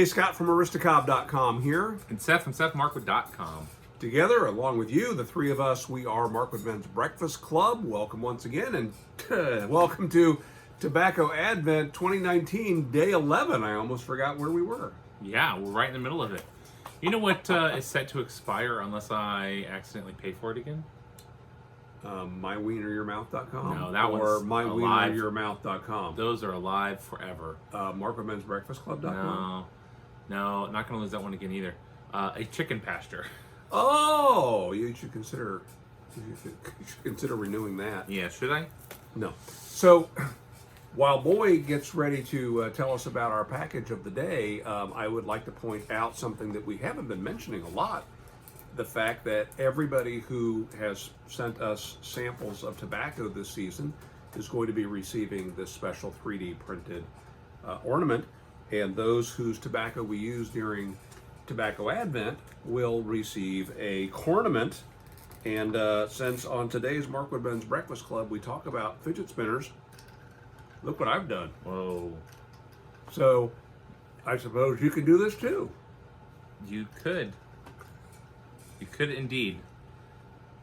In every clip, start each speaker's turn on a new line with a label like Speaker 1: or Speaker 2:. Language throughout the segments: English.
Speaker 1: Hey, Scott from Aristocob.com here.
Speaker 2: And Seth from SethMarkwood.com.
Speaker 1: Together, along with you, the three of us, we are Markwood Men's Breakfast Club. Welcome once again, and welcome to Tobacco Advent 2019, Day 11. I almost forgot where we were.
Speaker 2: Yeah, we're right in the middle of it. You know what is set to expire unless I accidentally pay for it again?
Speaker 1: MyWienerYourMouth.com?
Speaker 2: No, that
Speaker 1: or
Speaker 2: one's
Speaker 1: MyWienerYourMouth.com.
Speaker 2: Those are alive forever.
Speaker 1: Markwood Men's Breakfast Club.com?
Speaker 2: No, not going to lose that one again either. A chicken pasture.
Speaker 1: Oh, you should consider renewing that.
Speaker 2: Yeah, should I?
Speaker 1: No. So, while Boy gets ready to tell us about our package of the day, I would like to point out something that we haven't been mentioning a lot. The fact that everybody who has sent us samples of tobacco this season is going to be receiving this special 3D printed ornament. And those whose tobacco we use during Tobacco Advent will receive a cornament. And since on today's Markwood Men's Breakfast Club we talk about fidget spinners, look what I've done.
Speaker 2: Whoa.
Speaker 1: So I suppose you can do this too.
Speaker 2: You could. You could indeed.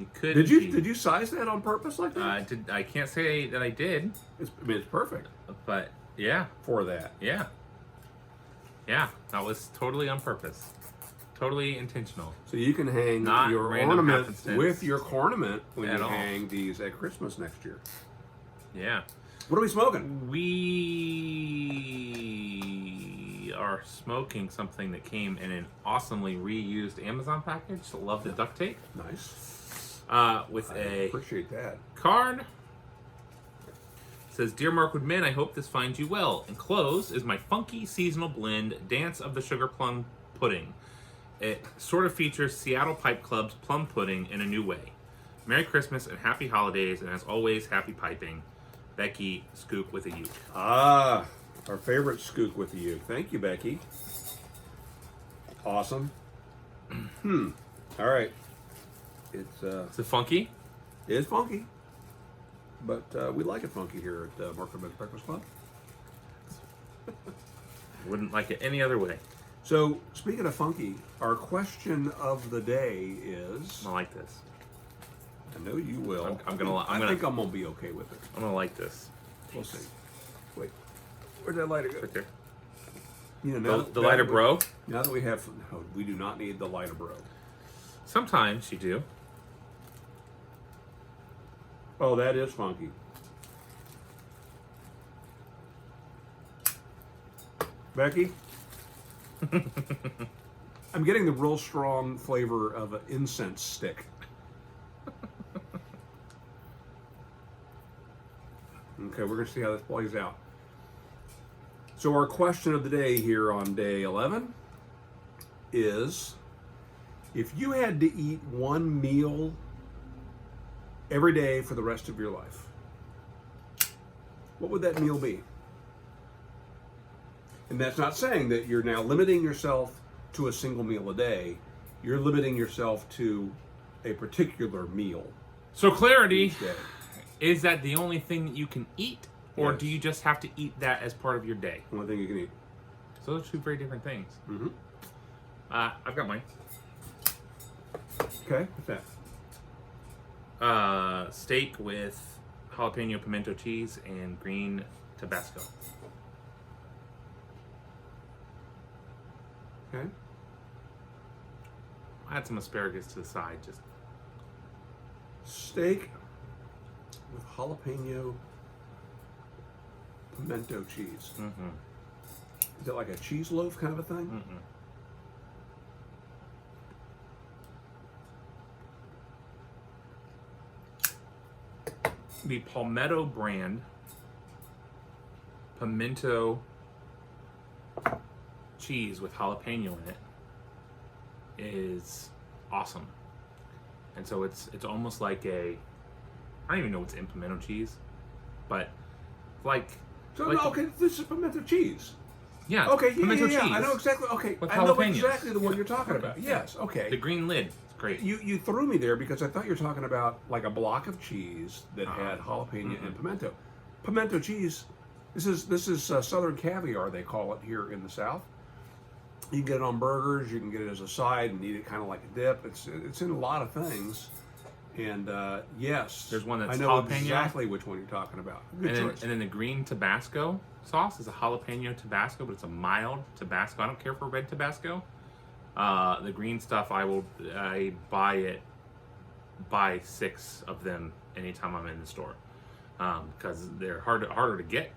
Speaker 2: You could.
Speaker 1: Did you size that on purpose like that?
Speaker 2: I can't say that I did.
Speaker 1: It's perfect.
Speaker 2: But yeah.
Speaker 1: For that.
Speaker 2: Yeah. Yeah, that was totally on purpose. Totally intentional.
Speaker 1: So you can hang
Speaker 2: Not
Speaker 1: your
Speaker 2: random
Speaker 1: ornament
Speaker 2: happenstance
Speaker 1: with your cornament when
Speaker 2: at
Speaker 1: you
Speaker 2: all.
Speaker 1: hang these at Christmas next year.
Speaker 2: Yeah.
Speaker 1: What are we smoking?
Speaker 2: We are smoking something that came in an awesomely reused Amazon package. Love the duct tape.
Speaker 1: Nice.
Speaker 2: With
Speaker 1: I
Speaker 2: a
Speaker 1: appreciate that.
Speaker 2: card. It says, Dear Markwood Men, I hope this finds you well. Enclosed is my funky seasonal blend, Dance of the Sugar Plum Pudding. It sort of features Seattle Pipe Club's plum pudding in a new way. Merry Christmas and happy holidays, and as always, happy piping. Becky, Skook with a uke.
Speaker 1: Ah, our favorite Skook with a uke. Thank you, Becky. Awesome. All right.
Speaker 2: Is it funky?
Speaker 1: It is funky. But we like it funky here at Markwood Men's Breakfast Club.
Speaker 2: Wouldn't like it any other way.
Speaker 1: So, speaking of funky, our question of the day is...
Speaker 2: I like this.
Speaker 1: I know you will.
Speaker 2: I
Speaker 1: think I'm going to be okay with it.
Speaker 2: I'm going to like this.
Speaker 1: We'll see. Wait. Where'd that lighter go?
Speaker 2: Right there.
Speaker 1: You know,
Speaker 2: The lighter bro?
Speaker 1: Now that we have... No, we do not need the lighter bro.
Speaker 2: Sometimes you do.
Speaker 1: Oh, that is funky. Becky? I'm getting the real strong flavor of an incense stick. Okay, we're going to see how this plays out. So our question of the day here on day 11 is, if you had to eat one meal every day for the rest of your life, what would that meal be? And that's not saying that you're now limiting yourself to a single meal a day. You're limiting yourself to a particular meal.
Speaker 2: So clarity,
Speaker 1: each day.
Speaker 2: is that the only thing that you can eat? Or
Speaker 1: Yes.
Speaker 2: do you just have to eat that as part of your day?
Speaker 1: Only thing you can eat.
Speaker 2: So those are two very different things.
Speaker 1: Mm-hmm.
Speaker 2: I've got mine.
Speaker 1: Okay, what's that?
Speaker 2: Steak with jalapeno pimento cheese and green Tabasco.
Speaker 1: Okay.
Speaker 2: Add some asparagus to the side. Just
Speaker 1: Steak with jalapeno pimento cheese.
Speaker 2: mm-hmm.
Speaker 1: Is it like a cheese loaf kind of a thing?
Speaker 2: Mm-mm. The Palmetto brand pimento cheese with jalapeno in it is awesome. And so it's almost like I don't even know what's in pimento cheese, but like
Speaker 1: So,
Speaker 2: like
Speaker 1: okay, this is pimento cheese.
Speaker 2: yeah,
Speaker 1: Okay, yeah,
Speaker 2: pimento
Speaker 1: yeah.
Speaker 2: cheese.
Speaker 1: I know exactly. Okay,
Speaker 2: With
Speaker 1: I know
Speaker 2: jalapenos.
Speaker 1: exactly the one you're talking
Speaker 2: Okay.
Speaker 1: about. Yes, okay.
Speaker 2: The green lid. It's great.
Speaker 1: You threw me there because I thought you were talking about like a block of cheese that
Speaker 2: Uh-huh.
Speaker 1: had jalapeno
Speaker 2: Mm-mm.
Speaker 1: and pimento. Pimento cheese. This is Southern caviar, they call it here in the South. You can get it on burgers. You can get it as a side and eat it kind of like a dip. It's in a lot of things. And yes,
Speaker 2: There's one that's
Speaker 1: I know
Speaker 2: jalapeno.
Speaker 1: Exactly which one you're talking about. Good
Speaker 2: And
Speaker 1: choice.
Speaker 2: then the green Tabasco sauce is a jalapeno Tabasco, but it's a mild Tabasco. I don't care for red Tabasco. The green stuff, I buy 6 of them anytime I'm in the store because they're harder to get.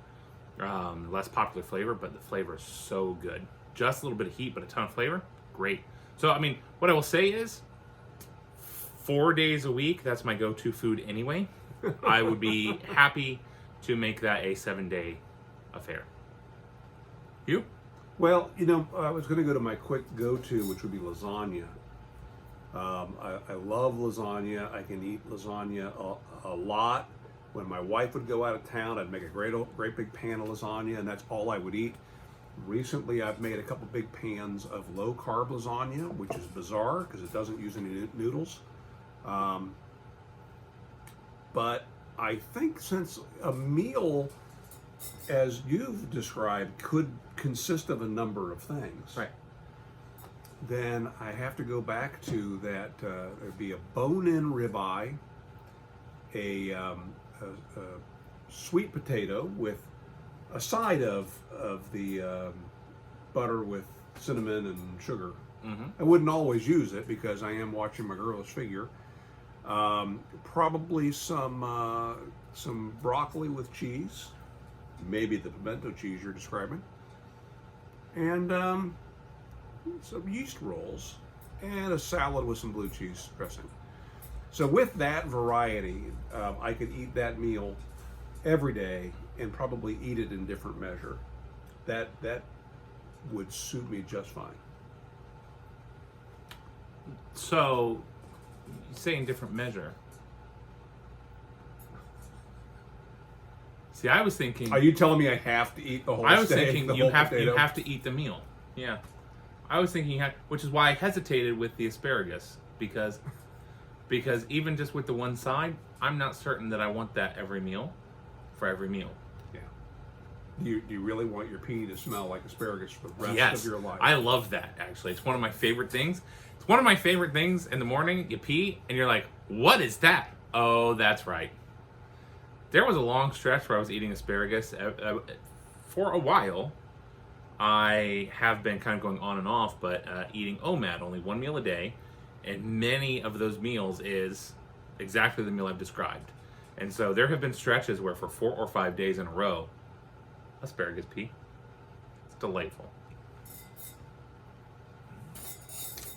Speaker 2: Less popular flavor, but the flavor is so good. Just a little bit of heat, but a ton of flavor. Great. So, I mean, what I will say is 4 days a week, that's my go-to food anyway. I would be happy to make that a 7-day affair. You?
Speaker 1: Well, I was going to go to my quick go-to, which would be lasagna. I love lasagna. I can eat lasagna a lot. When my wife would go out of town, I'd make a great big pan of lasagna, and that's all I would eat. Recently, I've made a couple big pans of low-carb lasagna, which is bizarre because it doesn't use any noodles. But I think since a meal, as you've described, could consist of a number of things,
Speaker 2: Right.
Speaker 1: then I have to go back to that. There'd be a bone-in ribeye, a sweet potato with a side of the butter with cinnamon and sugar.
Speaker 2: Mm-hmm.
Speaker 1: I wouldn't always use it because I am watching my girlish figure. Probably some broccoli with cheese, maybe the pimento cheese you're describing, and some yeast rolls, and a salad with some blue cheese dressing. So with that variety, I could eat that meal every day and probably eat it in different measure. That would suit me just fine.
Speaker 2: So, you say in different measure. See, I was thinking.
Speaker 1: Are you telling me I have to eat the whole
Speaker 2: I was
Speaker 1: steak,
Speaker 2: thinking
Speaker 1: the
Speaker 2: you
Speaker 1: whole
Speaker 2: have
Speaker 1: potato?
Speaker 2: to eat the meal. Yeah, I was thinking which is why I hesitated with the asparagus because even just with the one side, I'm not certain that I want that every meal for every meal.
Speaker 1: Yeah. Do you really want your pea to smell like asparagus for the rest
Speaker 2: Yes,
Speaker 1: of your life?
Speaker 2: I love that. Actually, it's one of my favorite things. It's one of my favorite things in the morning. You pee and you're like, "What is that?" Oh, that's right. There was a long stretch where I was eating asparagus for a while. I have been kind of going on and off, but eating OMAD, only one meal a day, and many of those meals is exactly the meal I've described. And so there have been stretches where for 4 or 5 days in a row, asparagus pea. It's delightful.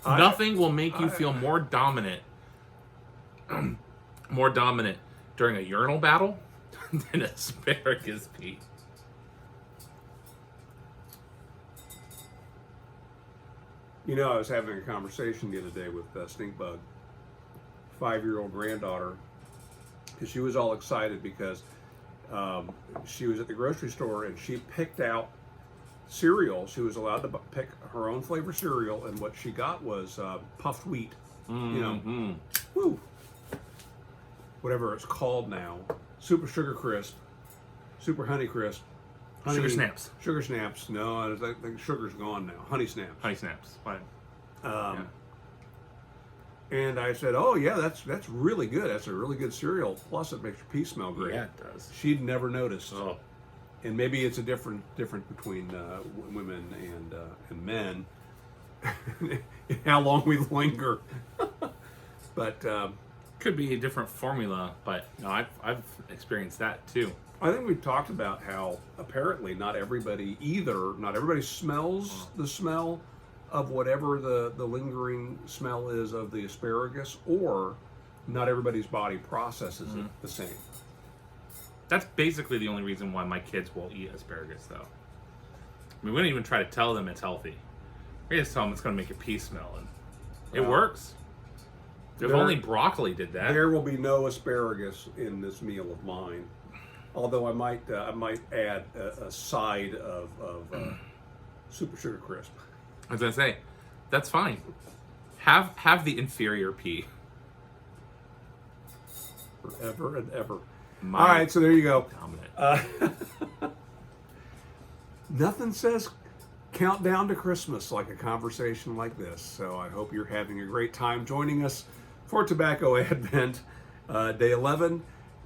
Speaker 2: Nothing will make you feel more dominant during a urinal battle than asparagus pea.
Speaker 1: I was having a conversation the other day with Stinkbug, 5-year-old granddaughter, because she was all excited because she was at the grocery store and she picked out cereal. She was allowed to pick her own flavor cereal, and what she got was puffed wheat.
Speaker 2: Mm-hmm.
Speaker 1: Woo! Whatever it's called now, Super Sugar Crisp, Super Honey Crisp,
Speaker 2: Sugar Snaps.
Speaker 1: Sugar Snaps. No, I think sugar's gone now. Honey Snaps.
Speaker 2: Honey Snaps. Fine.
Speaker 1: And I said, "Oh yeah, that's really good. That's a really good cereal. Plus, it makes your pee smell great."
Speaker 2: Yeah, it does.
Speaker 1: She'd never noticed.
Speaker 2: Oh.
Speaker 1: And maybe it's a different between women and men. How long we linger, but
Speaker 2: Could be a different formula, but no, I've experienced that too.
Speaker 1: I think we've talked about how apparently not everybody smells the smell of whatever the lingering smell is of the asparagus, or not everybody's body processes it the same.
Speaker 2: That's basically the only reason why my kids will eat asparagus, though. I mean, we don't even try to tell them it's healthy. We just tell them it's going to make your pee smell, and it works. If only broccoli did that.
Speaker 1: There will be no asparagus in this meal of mine. Although I might add a side of Super Sugar Crisp.
Speaker 2: I was going to say, that's fine. Have the inferior pea.
Speaker 1: Forever and ever.
Speaker 2: My
Speaker 1: All right, so there you go.
Speaker 2: dominant.
Speaker 1: Nothing says countdown to Christmas like a conversation like this. So I hope you're having a great time joining us for Tobacco Advent, Day 11.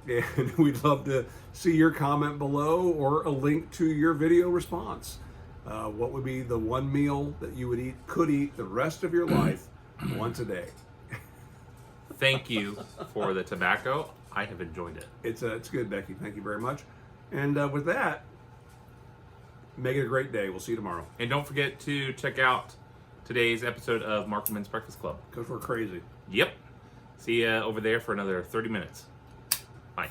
Speaker 1: And we'd love to see your comment below or a link to your video response. What would be the one meal that you could eat the rest of your life once a day?
Speaker 2: Thank you for the tobacco. I have enjoyed it.
Speaker 1: It's good, Becky. Thank you very much. And with that, make it a great day. We'll see you tomorrow.
Speaker 2: And don't forget to check out today's episode of Markman's Breakfast Club.
Speaker 1: Because we're crazy.
Speaker 2: Yep. See you over there for another 30 minutes. Bye.